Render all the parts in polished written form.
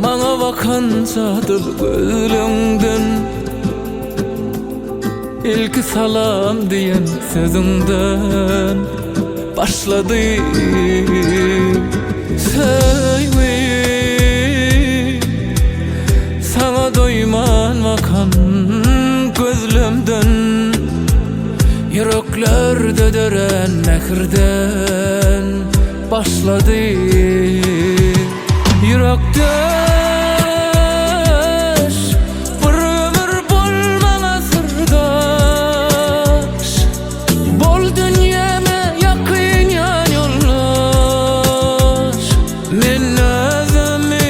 Maňa bakançadyr gözüňden ilki salam diýen sözüňden başlady. Söýwi saňa doýman bakan gözlemden yüreklerde dören nähirden başlady. Yürekdeş bir ömür bolmaňa sırdaş, bol dünýäme ýakyn ýan ýollaş. Men özümi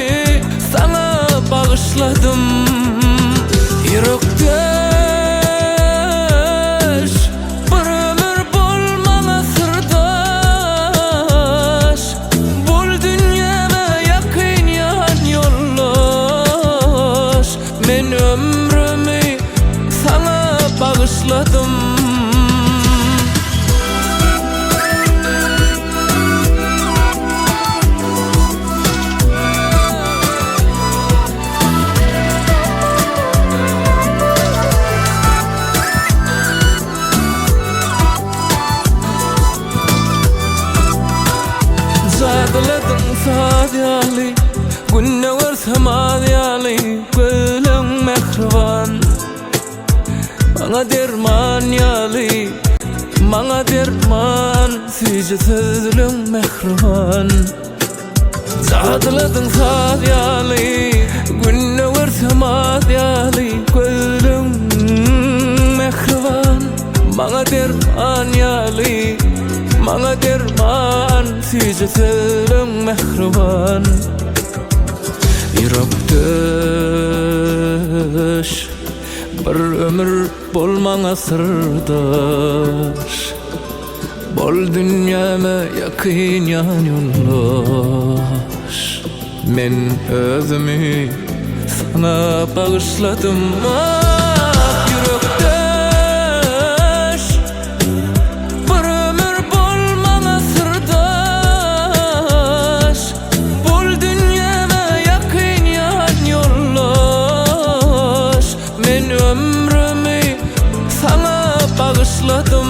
saňa bagyşladym. Yürekdeş bir ömür bolmaňa sırdaş, bol dünýäme ýakyn ýan ýollaş. Men ömrümi saňa bagyşladym. Zadladyň sadýaly, günne görsem adýaly, gölüň mehriban. Maňa derman ýaly, maňa derman, süýje sözlüň mehriban. Zadladyň sadýaly, günne görsem adýaly, gölüň mehriban. Maňa derman ýaly, maňa derman, süýje sözlüň mehriban. Yürekdeş bir ömür bolmaňa sırdaş, bol dünýäme ýakyn ýan ýollaş. Men özümi saňa bagyşladym. Yürekdeş bir ömür bolmaňa sırdaş, bol dünýäme ýakyn ýan ýollaş. Men ömrümi saňa bagyşladym.